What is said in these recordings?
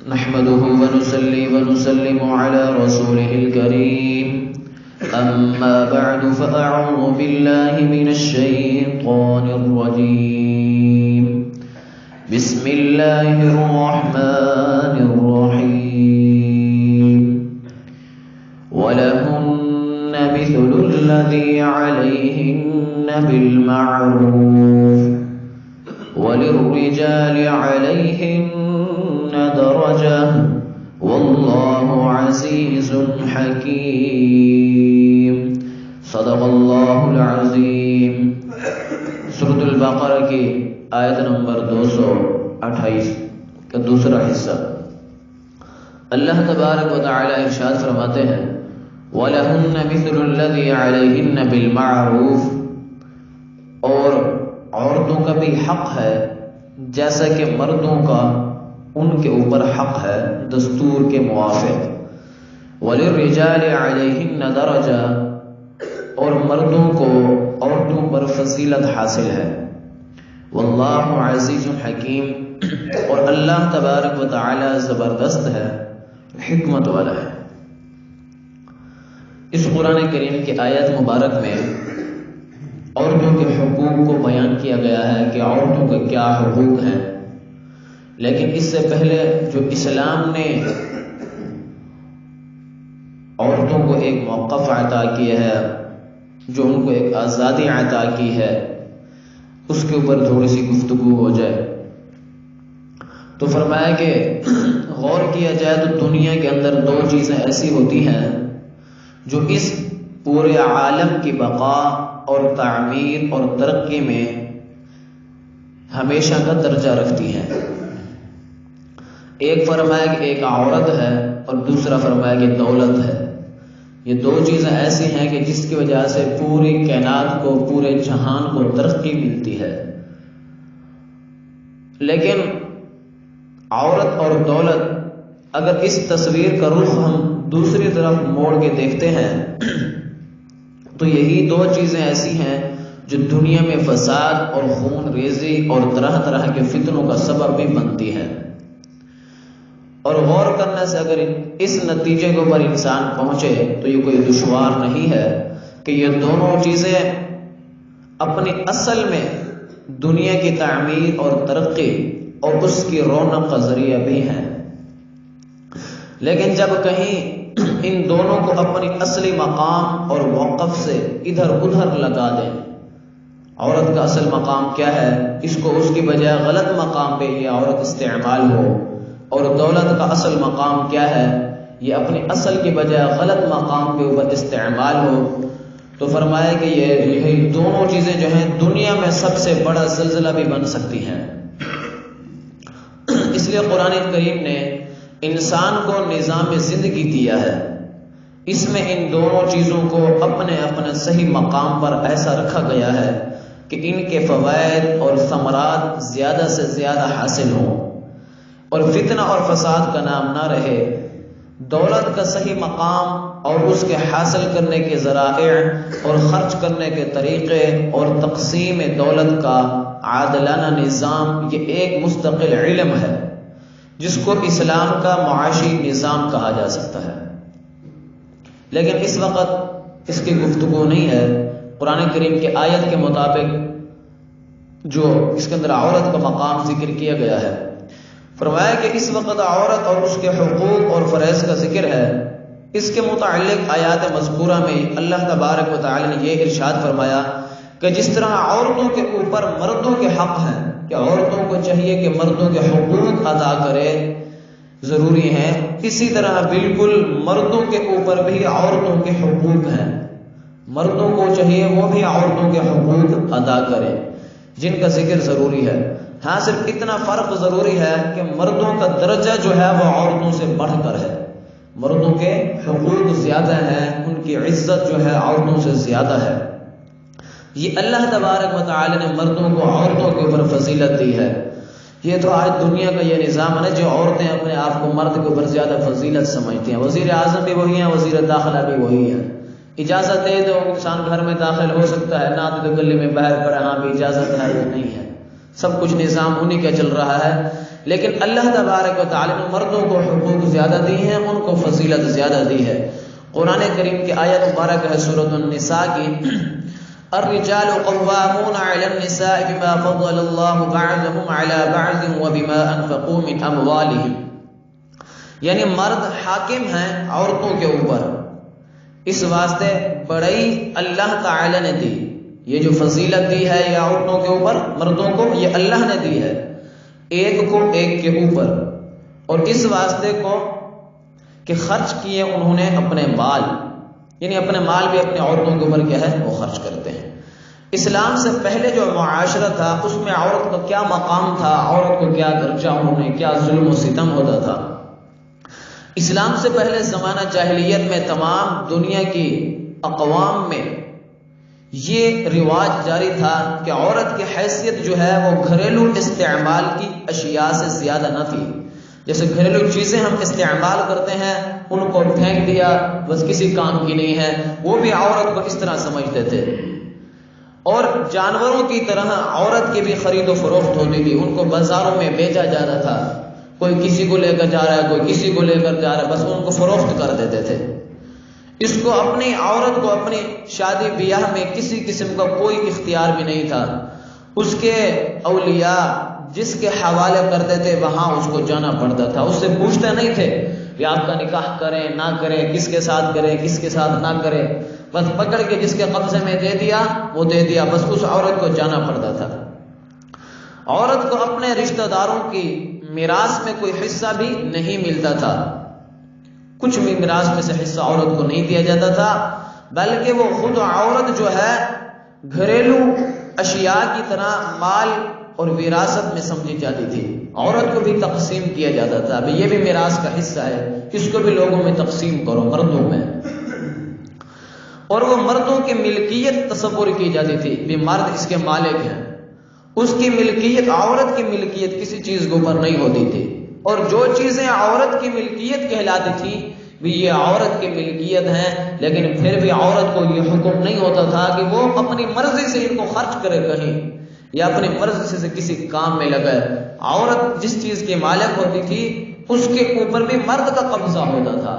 نحمده ونصلي ونسلم على رسوله الكريم أما بعد فأعوذ بالله من الشيطان الرجيم بسم الله الرحمن الرحيم ولهن مثل الذي عليهن بالمعروف وللرجال عليهن درجة والله عزيز حكيم صدق اللہ العظیم۔ سورۃ البقرہ کی آیت نمبر 228 کا دوسرا حصہ۔ اللہ تبارک و تعالی ارشاد فرماتے ہیں وَلَهُنَّ مِثْلُ الَّذِي عَلَيْهِنَّ بِالْمَعْرُوفِ، اور عورتوں کا بھی حق ہے جیسا کہ مردوں کا ان کے اوپر حق ہے دستور کے موافق۔ وَلِلرِّجَالِ عَلَيْهِنَّ دَرَجَةٌ، اور مردوں کو عورتوں پر فضیلت حاصل ہے۔ واللہ عزیز حکیم، اور اللہ تبارک و تعالی زبردست ہے، حکمت والا ہے۔ اس قرآن کریم کی آیت مبارک میں عورتوں کے حقوق کو بیان کیا گیا ہے کہ عورتوں کے کیا حقوق ہیں، لیکن اس سے پہلے جو اسلام نے عورتوں کو ایک موقف عطا کیا ہے، جو ان کو ایک آزادی عطا کی ہے، اس کے اوپر تھوڑی سی گفتگو ہو جائے تو فرمایا کہ غور کیا جائے تو دنیا کے اندر دو چیزیں ایسی ہوتی ہیں جو اس پورے عالم کی بقا اور تعمیر اور ترقی میں ہمیشہ کا درجہ رکھتی ہیں۔ ایک فرمایا کہ ایک عورت ہے اور دوسرا فرمایا کہ دولت ہے۔ یہ دو چیزیں ایسی ہیں کہ جس کی وجہ سے پوری کائنات کو، پورے جہان کو ترقی ملتی ہے۔ لیکن عورت اور دولت، اگر اس تصویر کا رخ ہم دوسری طرف موڑ کے دیکھتے ہیں تو یہی دو چیزیں ایسی ہیں جو دنیا میں فساد اور خون ریزی اور طرح طرح کے فتنوں کا سبب بھی بنتی ہے۔ اور غور کرنے سے اگر اس نتیجے کے اوپر انسان پہنچے تو یہ کوئی دشوار نہیں ہے کہ یہ دونوں چیزیں اپنی اصل میں دنیا کی تعمیر اور ترقی اور اس کی رونق کا ذریعہ بھی ہیں، لیکن جب کہیں ان دونوں کو اپنی اصلی مقام اور موقف سے ادھر ادھر لگا دیں، عورت کا اصل مقام کیا ہے، اس کو اس کی بجائے غلط مقام پہ یہ عورت استعمال ہو، اور دولت کا اصل مقام کیا ہے، یہ اپنی اصل کی بجائے غلط مقام پہ اوپر استعمال ہو، تو فرمایا کہ یہ دونوں چیزیں جو ہیں دنیا میں سب سے بڑا زلزلہ بھی بن سکتی ہیں۔ اس لیے قرآن کریم نے انسان کو نظام زندگی دیا ہے، اس میں ان دونوں چیزوں کو اپنے اپنے صحیح مقام پر ایسا رکھا گیا ہے کہ ان کے فوائد اور ثمرات زیادہ سے زیادہ حاصل ہوں اور فتنہ اور فساد کا نام نہ رہے۔ دولت کا صحیح مقام اور اس کے حاصل کرنے کے ذرائع اور خرچ کرنے کے طریقے اور تقسیم دولت کا عادلانہ نظام، یہ ایک مستقل علم ہے جس کو اسلام کا معاشی نظام کہا جا سکتا ہے، لیکن اس وقت اس کی گفتگو نہیں ہے۔ قرآن کریم کی آیت کے مطابق جو اس کے اندر عورت کا مقام ذکر کیا گیا ہے، فرمایا کہ اس وقت عورت اور اس کے حقوق اور فرائض کا ذکر ہے۔ اس کے متعلق آیات مذکورہ میں اللہ تبارک و تعالی نے یہ ارشاد فرمایا کہ جس طرح عورتوں کے اوپر مردوں کے حق ہیں کہ عورتوں کو چاہیے کہ مردوں کے حقوق ادا کرے، ضروری ہیں، اسی طرح بالکل مردوں کے اوپر بھی عورتوں کے حقوق ہیں، مردوں کو چاہیے وہ بھی عورتوں کے حقوق ادا کرے جن کا ذکر ضروری ہے۔ ہاں، صرف اتنا فرق ضروری ہے کہ مردوں کا درجہ جو ہے وہ عورتوں سے بڑھ کر ہے، مردوں کے حقوق زیادہ ہیں، ان کی عزت جو ہے عورتوں سے زیادہ ہے۔ یہ اللہ تبارک و تعالی نے مردوں کو عورتوں کے اوپر فضیلت دی ہے۔ یہ تو آج دنیا کا یہ نظام ہے جو عورتیں اپنے آپ کو مرد کے اوپر زیادہ فضیلت سمجھتی ہیں۔ وزیر اعظم بھی وہی ہیں، وزیر داخلہ بھی وہی ہے، اجازت دے تو انسان گھر میں داخل ہو سکتا ہے، نہ تو گلی میں باہر پڑے، ہاں بھی اجازت ہے یا نہیں ہے، سب کچھ نظام انہی کا چل رہا ہے۔ لیکن اللہ تبارک و تعالی نے مردوں کو حقوق زیادہ دی ہیں، ان کو فضیلت زیادہ دی ہے۔ قرآن کریم کی آیت مبارک ہے سورۃ النساء کی، الرجال قوامون علی النساء بما فضل اللہ بعضهم علی بعض وبما انفقوا من اموالهم، یعنی مرد حاکم ہیں عورتوں کے اوپر، اس واسطے بڑائی اللہ تعالی نے دی، یہ جو فضیلت دی ہے یہ عورتوں کے اوپر مردوں کو یہ اللہ نے دی ہے، ایک کو ایک کے اوپر، اور اس واسطے کو کہ خرچ کیے انہوں نے اپنے مال، یعنی اپنے مال بھی اپنے عورتوں کے اوپر کیا ہے وہ خرچ کرتے ہیں۔ اسلام سے پہلے جو معاشرہ تھا اس میں عورت کا کیا مقام تھا، عورت کو کیا درجہ، انہوں نے کیا ظلم و ستم ہوتا تھا۔ اسلام سے پہلے زمانہ جاہلیت میں تمام دنیا کی اقوام میں یہ رواج جاری تھا کہ عورت کی حیثیت جو ہے وہ گھریلو استعمال کی اشیاء سے زیادہ نہ تھی۔ جیسے گھریلو چیزیں ہم استعمال کرتے ہیں ان کو پھینک دیا بس کسی کام کی نہیں ہے، وہ بھی عورت کو اس طرح سمجھتے تھے۔ اور جانوروں کی طرح عورت کی بھی خرید و فروخت ہوتی تھی، ان کو بازاروں میں بیچا جاتا تھا، کوئی کسی کو لے کر جا رہا ہے، کوئی کسی کو لے کر جا رہا ہے، بس ان کو فروخت کر دیتے تھے۔ اس کو اپنی عورت کو اپنی شادی بیاہ میں کسی قسم کا کوئی اختیار بھی نہیں تھا، اس کے اولیاء جس کے حوالے کرتے تھے وہاں اس کو جانا پڑتا تھا، اس سے پوچھتے نہیں تھے کہ آپ کا نکاح کریں نہ کریں، کس کے ساتھ کریں کس کے ساتھ نہ کریں، بس پکڑ کے جس کے قبضے میں دے دیا وہ دے دیا، بس اس عورت کو جانا پڑتا تھا۔ عورت کو اپنے رشتہ داروں کی میراث میں کوئی حصہ بھی نہیں ملتا تھا، کچھ بھی میراث میں سے حصہ عورت کو نہیں دیا جاتا تھا، بلکہ وہ خود عورت جو ہے گھریلو اشیاء کی طرح مال اور وراثت میں سمجھی جاتی تھی، عورت کو بھی تقسیم کیا جاتا تھا، ابھی یہ بھی میراث کا حصہ ہے، اس کو بھی لوگوں میں تقسیم کرو، مردوں میں، اور وہ مردوں کی ملکیت تصور کی جاتی تھی، بھی مرد اس کے مالک ہیں، اس کی ملکیت عورت کی ملکیت کسی چیز کے اوپر نہیں ہوتی تھی، اور جو چیزیں عورت کی ملکیت کہلاتی تھی بھی یہ عورت کی ملکیت ہیں، لیکن پھر بھی عورت کو یہ حکم نہیں ہوتا تھا کہ وہ اپنی مرضی سے ان کو خرچ کرے کہیں یا اپنی مرضی سے کسی کام میں لگائے۔ عورت جس چیز کی مالک ہوتی تھی اس کے اوپر بھی مرد کا قبضہ ہوتا تھا،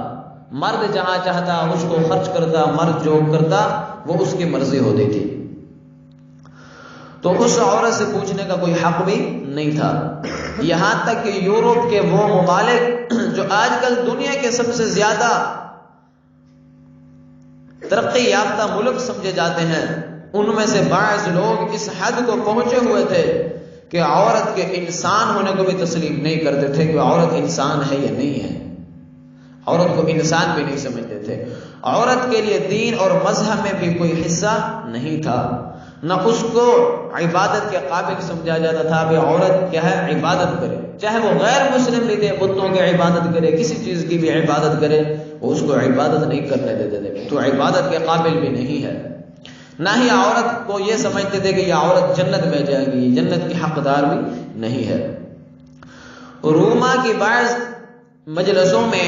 مرد جہاں چاہتا اس کو خرچ کرتا، مرد جو کرتا وہ اس کی مرضی ہوتی تھی، تو اس عورت سے پوچھنے کا کوئی حق بھی نہیں تھا۔ یہاں تک کہ یورپ کے وہ ممالک جو آج کل دنیا کے سب سے زیادہ ترقی یافتہ ملک سمجھے جاتے ہیں، ان میں سے بعض لوگ اس حد کو پہنچے ہوئے تھے کہ عورت کے انسان ہونے کو بھی تسلیم نہیں کرتے تھے کہ عورت انسان ہے یا نہیں ہے، عورت کو انسان بھی نہیں سمجھتے تھے، عورت کے لیے دین اور مذہب میں بھی کوئی حصہ نہیں تھا، نہ اس کو عبادت کے قابل سمجھا جاتا تھا کہ عورت کیا ہے عبادت کرے، چاہے وہ غیر مسلم بھی تھے، بتوں کی عبادت کرے، کسی چیز کی بھی عبادت کرے، وہ اس کو عبادت نہیں کرنے دیتے تھے، تو عبادت کے قابل بھی نہیں ہے۔ نہ ہی عورت کو یہ سمجھتے تھے کہ یہ عورت جنت میں جائے گی، جنت کی حقدار بھی نہیں ہے۔ روما کی بعض مجلسوں میں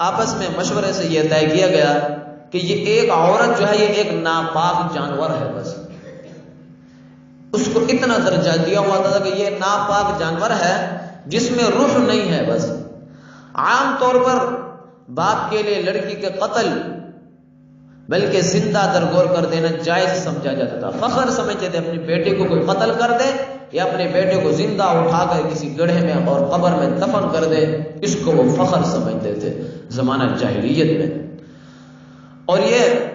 آپس میں مشورے سے یہ طے کیا گیا کہ یہ ایک عورت جو ہے یہ ایک ناپاک جانور ہے، بس اس کو اتنا درجہ دیا ہوا تھا کہ یہ ناپاک جانور ہے جس میں روح نہیں ہے۔ بس عام طور پر باپ کے لیے لڑکی کے قتل بلکہ زندہ درگور کر دینا جائز سمجھا جاتا تھا، فخر سمجھتے تھے اپنی بیٹی کو کوئی قتل کر دے یا اپنے بیٹے کو زندہ اٹھا کر کسی گڑھے میں اور قبر میں دفن کر دے، اس کو وہ فخر سمجھتے تھے زمانہ جاہلیت میں۔ اور یہ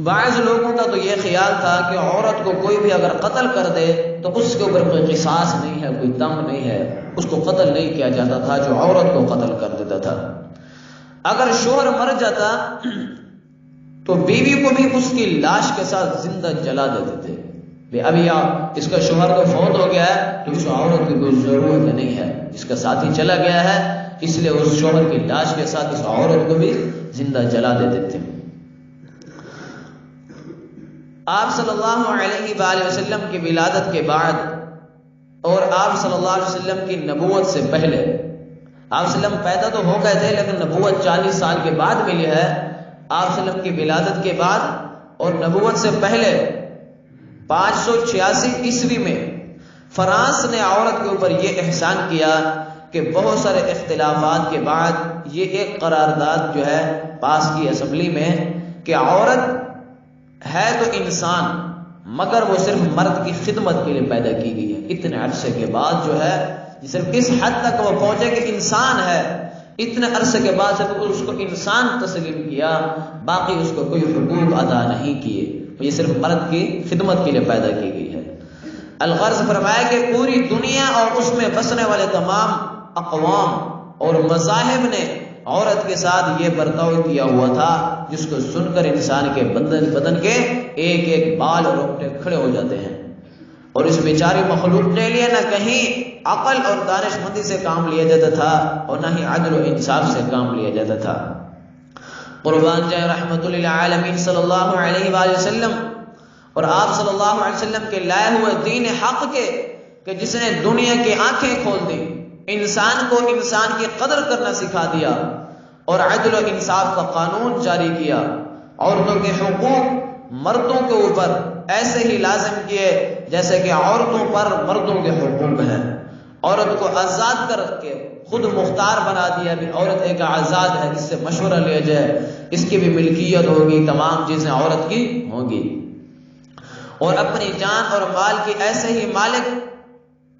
بعض لوگوں کا تو یہ خیال تھا کہ عورت کو کوئی بھی اگر قتل کر دے تو اس کے اوپر کوئی قصاص نہیں ہے، کوئی دم نہیں ہے، اس کو قتل نہیں کیا جاتا تھا جو عورت کو قتل کر دیتا تھا۔ اگر شوہر مر جاتا تو بیوی کو بھی اس کی لاش کے ساتھ زندہ جلا دیتے تھے، اب یا اس کا شوہر تو فوت ہو گیا ہے تو اس عورت کی کوئی ضرورت نہیں ہے، اس کا ساتھی چلا گیا ہے، اس لیے اس شوہر کی لاش کے ساتھ اس عورت کو بھی زندہ جلا دیتے تھے۔ آپ صلی اللہ علیہ وآلہ وسلم کی ولادت کے بعد اور آپ صلی اللہ علیہ وسلم کی نبوت سے پہلے، آپ صلی اللہ علیہ وسلم پیدا تو ہو گئے تھے لیکن نبوت 40 سال کے بعد ملی ہے، آپ صلی اللہ علیہ وسلم کی ولادت کے بعد اور نبوت سے پہلے 586 عیسوی میں فرانس نے عورت کے اوپر یہ احسان کیا کہ بہت سارے اختلافات کے بعد یہ ایک قرارداد جو ہے پاس کی اسمبلی میں کہ عورت ہے تو انسان مگر وہ صرف مرد کی خدمت کے لیے پیدا کی گئی ہے. اتنے عرصے کے بعد جو ہے صرف اس حد تک وہ پہنچے کہ انسان ہے، اتنے عرصے کے بعد صرف اس کو انسان تسلیم کیا، باقی اس کو کوئی حقوق ادا نہیں کیے، یہ صرف مرد کی خدمت کے لیے پیدا کی گئی ہے. الغرض فرمایا کہ پوری دنیا اور اس میں بسنے والے تمام اقوام اور مذاہب نے عورت کے ساتھ یہ برتاؤ کیا ہوا تھا جس کو سن کر انسان کے بدن کے ایک ایک بال اور روٹے کھڑے ہو جاتے ہیں. اور اس بیچاری مخلوق کے لیے نہ کہیں عقل اور دانش مندی سے کام لیا جاتا تھا اور نہ ہی عدل و انصاف سے کام لیا جاتا تھا. قربان جائے رحمت للعالمین صلی اللہ علیہ وآلہ وسلم اور آپ صلی اللہ علیہ وسلم کے لائے ہوئے دین حق کے کہ جس نے دنیا کی آنکھیں کھول دی، انسان کو انسان کی قدر کرنا سکھا دیا اور عدل و انصاف کا قانون جاری کیا. عورتوں کے حقوق مردوں کے اوپر ایسے ہی لازم کیے جیسے کہ عورتوں پر مردوں کے حقوق ہیں. عورت کو آزاد کر کے خود مختار بنا دیا بھی عورت ایک آزاد ہے، اس سے مشورہ لیا جائے، اس کی بھی ملکیت ہوگی، تمام چیزیں عورت کی ہوں گی. اور اپنی جان اور مال کی ایسے ہی مالک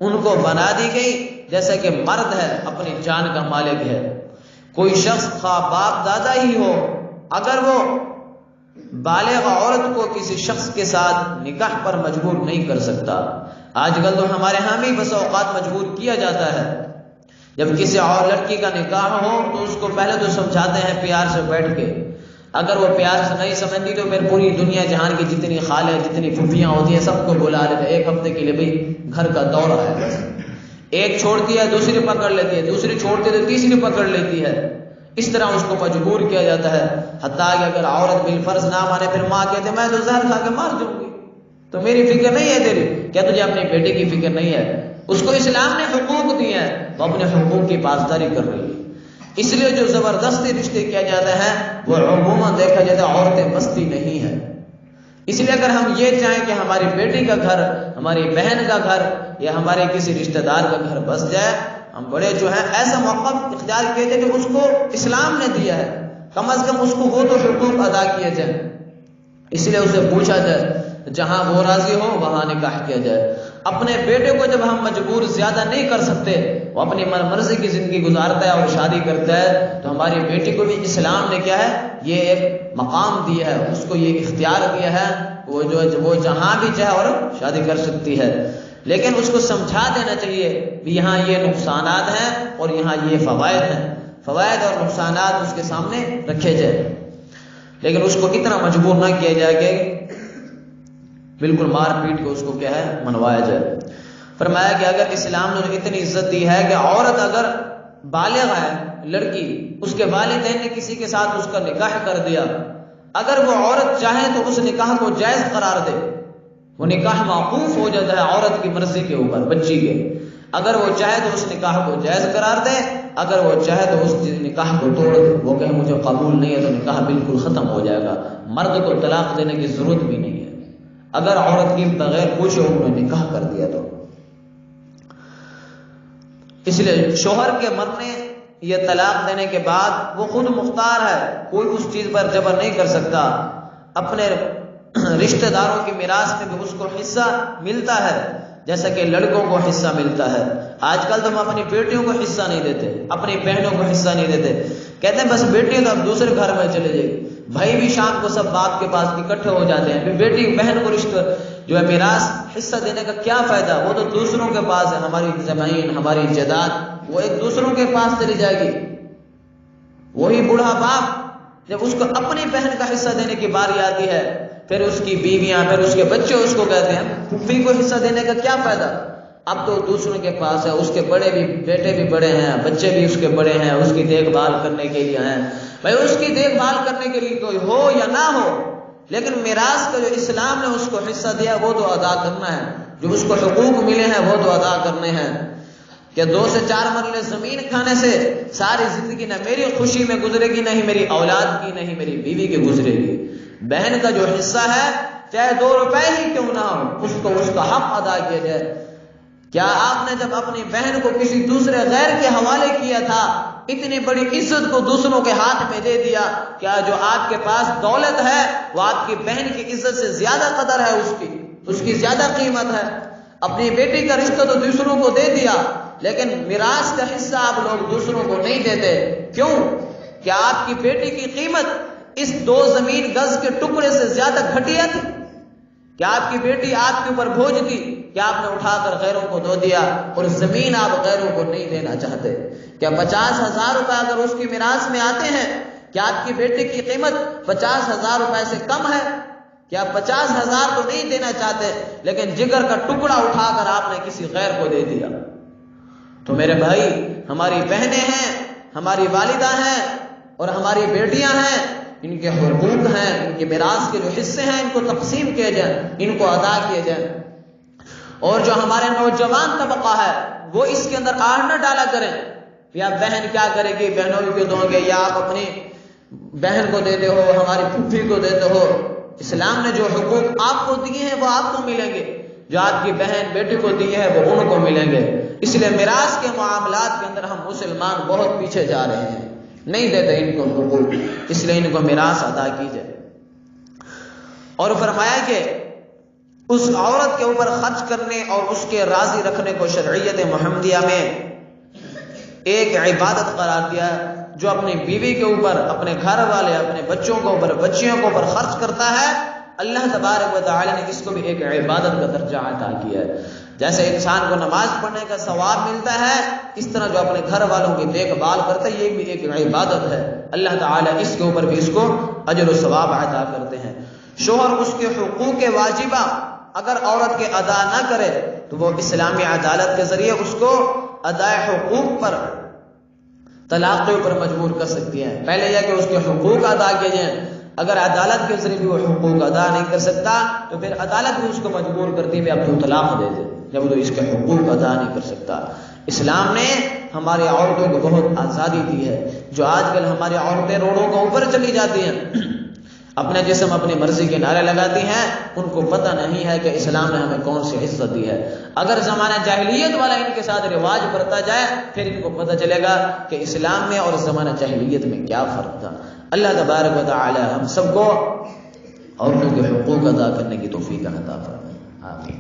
ان کو بنا دی گئی جیسے کہ مرد ہے اپنی جان کا مالک ہے. کوئی شخص خواہ باپ دادا ہی ہو، اگر وہ بالغ عورت کو کسی شخص کے ساتھ نکاح پر مجبور نہیں کر سکتا. آج کل تو ہمارے ہاں بھی بس اوقات مجبور کیا جاتا ہے. جب کسی اور لڑکی کا نکاح ہو تو اس کو پہلے تو سمجھاتے ہیں پیار سے بیٹھ کے، اگر وہ پیار سے نہیں سمجھتی تو پھر پوری دنیا جہان کی جتنی خالیں جتنی پھوپھیاں ہوتی ہیں سب کو بلا لیتے ہیں ایک ہفتے کے لیے، بھئی گھر کا دورہ ہے. بس ایک چھوڑتی ہے دوسری پکڑ لیتی ہے، دوسری چھوڑتی ہے تو تیسری پکڑ لیتی ہے. اس طرح اس کو مجبور کیا جاتا ہے. حتیٰ کہ اگر عورت بالفرض نہ مانے پھر ماں کہتے میں تو زہر کھا کے مار دوں گی، تو میری فکر نہیں ہے تیری، کیا تجھے اپنے بیٹے کی فکر نہیں ہے؟ اس کو اسلام نے حقوق دیے ہیں، وہ اپنے حقوق کی پاسداری کر رہی ہے. اس لیے جو زبردستی رشتے کیا جاتے ہیں وہ عموماً دیکھا جاتا ہے عورتیں بستی نہیں ہے. اس لیے اگر ہم یہ چاہیں کہ ہماری بیٹی کا گھر، ہماری بہن کا گھر یا ہمارے کسی رشتہ دار کا گھر بس جائے، ہم بڑے جو ہیں ایسا موقع اختیار کیے تھے کہ اس کو اسلام نے دیا ہے، کم از کم اس کو وہ تو حقوق ادا کیے جائیں. اس لیے اسے پوچھا جائے، جہاں وہ راضی ہو وہاں نکاح کیا جائے. اپنے بیٹے کو جب ہم مجبور زیادہ نہیں کر سکتے، وہ اپنی مرضی کی زندگی گزارتا ہے اور شادی کرتا ہے، تو ہماری بیٹی کو بھی اسلام نے کیا ہے یہ ایک مقام دیا ہے، اس کو یہ اختیار دیا ہے وہ جہاں بھی چاہے اور شادی کر سکتی ہے. لیکن اس کو سمجھا دینا چاہیے کہ یہاں یہ نقصانات ہیں اور یہاں یہ فوائد ہیں، فوائد اور نقصانات اس کے سامنے رکھے جائے. لیکن اس کو اتنا مجبور نہ کیا جائے کہ بالکل مار پیٹ کو اس کو کیا ہے منوایا جائے. فرمایا کہ اگر اسلام نے اتنی عزت دی ہے کہ عورت اگر بالغ ہے لڑکی، اس کے والدین نے کسی کے ساتھ اس کا نکاح کر دیا، اگر وہ عورت چاہے تو اس نکاح کو جائز قرار دے، وہ نکاح موقوف ہو جاتا ہے عورت کی مرضی کے اوپر بچی کے. اگر وہ چاہے تو اس نکاح کو جائز قرار دے، اگر وہ چاہے تو اس نکاح کو توڑ دے. وہ کہے مجھے قبول نہیں ہے تو نکاح بالکل ختم ہو جائے گا، مرد کو طلاق دینے کی ضرورت بھی نہیں ہے اگر عورت کی بغیر پوچھے انہوں نے نکاح کر دیا تو. اس لیے شوہر کے مرنے یا طلاق دینے کے بعد وہ خود مختار ہے، کوئی اس چیز پر جبر نہیں کر سکتا. اپنے رشتہ داروں کی میراث میں بھی اس کو حصہ ملتا ہے جیسا کہ لڑکوں کو حصہ ملتا ہے. آج کل تو ہم اپنی بیٹیوں کو حصہ نہیں دیتے، اپنی بہنوں کو حصہ نہیں دیتے، کہتے ہیں بس بیٹی تو اب دوسرے گھر میں چلے جائے گی. بھائی بھی شام کو سب باپ کے پاس اکٹھے ہو جاتے ہیں، بیٹی بہن کو رشتہ جو ہے میراث حصہ دینے کا کیا فائدہ، وہ تو دوسروں کے پاس ہے، ہماری زمین ہماری جائیداد وہ ایک دوسروں کے پاس چلی جائے گی. وہی بوڑھا باپ جب اس کو اپنی بہن کا حصہ دینے کی باری آتی ہے پھر اس کی بیویاں پھر اس کے بچے اس کو کہتے ہیں پھوپھی کو حصہ دینے کا کیا فائدہ، اب تو دوسروں کے پاس ہے، اس کے بڑے بھی بیٹے بھی بڑے ہیں، بچے بھی اس کے بڑے ہیں، اس کی دیکھ بھال کرنے کے لیے ہیں. بھائی اس کی دیکھ بھال کرنے کے لیے کوئی ہو یا نہ ہو، لیکن میراث کا جو اسلام نے اس کو حصہ دیا وہ تو ادا کرنا ہے، جو اس کو حقوق ملے ہیں وہ تو ادا کرنے ہیں. کہ 2 سے 4 مرلے زمین کھانے سے ساری زندگی نہ میری خوشی میں گزرے گی، نہ ہی میری اولاد کی، نہ ہی میری بیوی کی گزرے گی. بہن کا جو حصہ ہے چاہے 2 روپے ہی کیوں نہ ہو، اس کو اس کا حق ادا کیا جائے. کیا آپ نے جب اپنی بہن کو کسی دوسرے غیر کے حوالے کیا تھا اتنی بڑی عزت کو دوسروں کے ہاتھ میں دے دیا؟ کیا جو آپ کے پاس دولت ہے وہ آپ کی بہن کی عزت سے زیادہ قدر ہے؟ اس کی زیادہ قیمت ہے؟ اپنی بیٹی کا رشتہ تو دوسروں کو دے دیا، لیکن میراث کا حصہ آپ لوگ دوسروں کو نہیں دیتے، کیوں؟ کیا آپ کی بیٹی کی قیمت اس 2 زمین گز کے ٹکڑے سے زیادہ گھٹیا تھی؟ کیا آپ کی بیٹی آپ کے اوپر بوجھ تھی کہ آپ نے اٹھا کر غیروں کو دے دیا اور زمین آپ غیروں کو نہیں دینا چاہتے؟ کیا 50,000 روپے اگر اس کی میراث میں آتے ہیں، کیا آپ کی بیٹی کی قیمت 50,000 روپے سے کم ہے؟ کیا 50,000 تو نہیں دینا چاہتے، لیکن جگر کا ٹکڑا اٹھا کر آپ نے کسی غیر کو دے دیا؟ تو میرے بھائی، ہماری بہنیں ہیں، ہماری والدہ ہیں اور ہماری بیٹیاں ہیں، ان کے حقوق ہیں، ان کے میراث کے جو حصے ہیں ان کو تقسیم کیے جائیں، ان کو ادا کیے جائیں۔ اور جو ہمارے نوجوان طبقہ ہے وہ اس کے اندر آڑ نہ ڈالا کریں، یا بہن کیا کرے گی، بہنوں کو دو گے، یا آپ اپنی بہن کو دیتے ہو، ہماری پھوپھی کو دیتے ہو۔ اسلام نے جو حقوق آپ کو دیے ہیں وہ آپ کو ملیں گے، جو آپ کی بہن بیٹی کو دی ہے وہ ان کو ملیں گے۔ اس لیے میراث کے معاملات کے اندر ہم مسلمان بہت پیچھے جا رہے ہیں، نہیں دیتے ان کو حقوق، اس لیے ان کو میراث ادا کی جائے۔ اور فرمایا کہ اس عورت کے اوپر خرچ کرنے اور اس کے راضی رکھنے کو شرعیت محمدیہ میں ایک عبادت قرار دیا، جو اپنی بیوی کے اوپر، اپنے گھر والے، اپنے بچوں کے اوپر، بچیوں کے اوپر خرچ کرتا ہے، اللہ تبارک و تعالی نے اس کو بھی ایک عبادت کا درجہ عطا کیا ہے۔ جیسے انسان کو نماز پڑھنے کا ثواب ملتا ہے، اس طرح جو اپنے گھر والوں کی دیکھ بھال کرتا ہے یہ بھی ایک عبادت ہے، اللہ تعالی اس کے اوپر بھی اس کو اجر و ثواب عطا کرتے ہیں۔ شوہر اس کے حقوق واجبہ اگر عورت کے ادا نہ کرے تو وہ اسلامی عدالت کے ذریعے اس کو ادائے حقوق پر، طلاق کے اوپر مجبور کر سکتی ہے۔ پہلے یہ کہ اس کے حقوق ادا کیے جائیں، اگر عدالت کے ذریعے بھی وہ حقوق ادا نہیں کر سکتا تو پھر عدالت بھی اس کو مجبور کرتی ہے اب تو طلاق دے دے، جب وہ اس کے حقوق ادا نہیں کر سکتا۔ اسلام نے ہماری عورتوں کو بہت آزادی دی ہے۔ جو آج کل ہماری عورتیں روڈوں کے اوپر چلی جاتی ہیں، اپنے جسم اپنی مرضی کے نعرے لگاتی ہیں، ان کو پتہ نہیں ہے کہ اسلام نے ہمیں کون سی عزت دی ہے۔ اگر زمانہ جاہلیت والا ان کے ساتھ رواج برتا جائے پھر ان کو پتہ چلے گا کہ اسلام میں اور زمانہ جاہلیت میں کیا فرق تھا۔ اللہ تبارک و تعالی ہم سب کو عورتوں کے حقوق ادا کرنے کی توفیق عطا فرمائے، آمین۔